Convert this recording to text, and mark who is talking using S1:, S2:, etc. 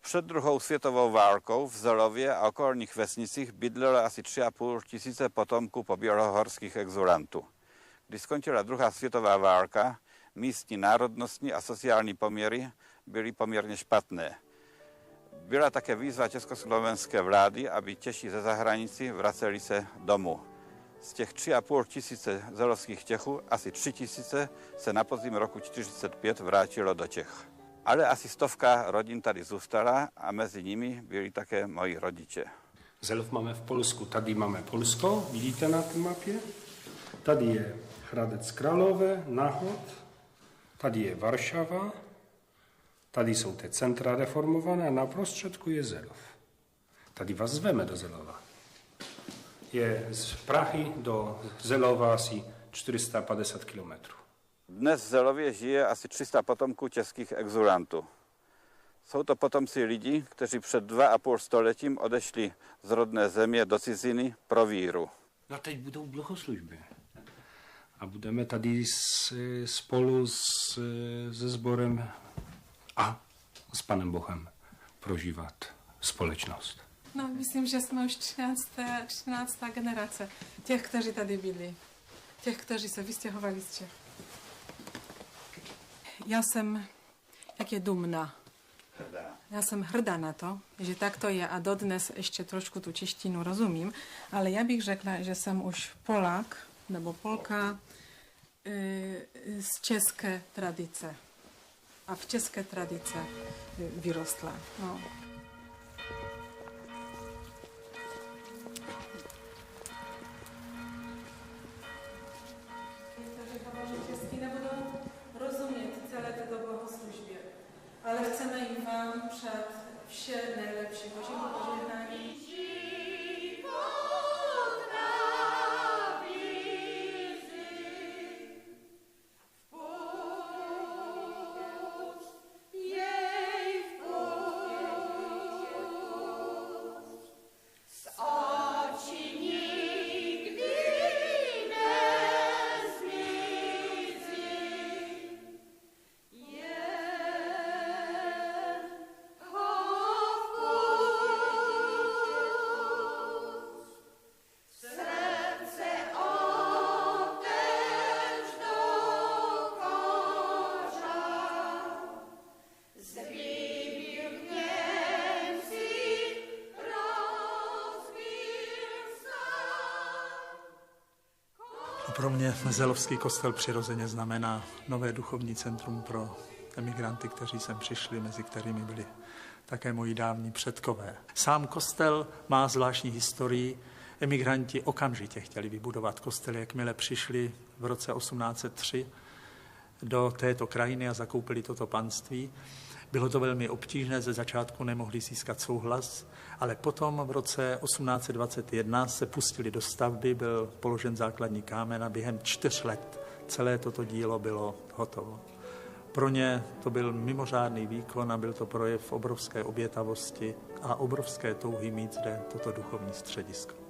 S1: Před druhou světovou válkou v Zelově a okolních vesnicích bydlelo asi 3,5 tisíce potomků pobělohorských exulantů. Když skončila druhá světová válka, místní národnostní a sociální poměry byly poměrně špatné. Byla také výzva československé vlády, aby Češi ze zahraničí vraceli se domů. Z těch 3,5 tisíce zelovských Čechů asi 3 tisíce se na podzim roku 1945 vrátilo do Čech. Ale asi 100 rodin tady zůstala a mezi nimi byli také moji rodiče.
S2: Zelov máme v Polsku. Tady máme Polsko, vidíte na té mapě. Tady je Hradec Králové, Náchod. Tady je Varšava. Tady jsou ty centra reformované a na prostředku je Zelov. Tady vás zveme do Zelova. Je z Prahy do Zelova asi 450 kilometrů.
S1: Dnes v Zelově žije asi 300 potomků českých exulantů. Jsou to potomci lidí, kteří před 2,5 stoletím odešli z rodné země do ciziny pro víru.
S2: No teď budou bohoslužby. A budeme tady spolu se sborem a s Panem Bohem prožívat společnost.
S3: No, myslím, že jsme už 13. generace těch, kteří tady byli. Těch, kteří se vystěhovali z Čech. Já jsem také dumná. Já jsem hrdá na to, že tak to je a dodnes ještě trošku tu češtinu rozumím, ale já bych řekla, že jsem už Polák nebo Polka z české tradice. A v české tradice vyrostla. No. Ale chceme jim vám přát vše nejlepší. Božímu požehnání.
S4: Pro mě Zelovský kostel přirozeně znamená nové duchovní centrum pro emigranty, kteří sem přišli, mezi kterými byli také moji dávní předkové. Sám kostel má zvláštní historii. Emigranti okamžitě chtěli vybudovat kostel, jakmile přišli v roce 1803 do této krajiny a zakoupili toto panství. Bylo to velmi obtížné, ze začátku nemohli získat souhlas, ale potom v roce 1821 se pustili do stavby, byl položen základní kámen a během 4 let celé toto dílo bylo hotovo. Pro ně to byl mimořádný výkon a byl to projev obrovské obětavosti a obrovské touhy mít zde toto duchovní středisko.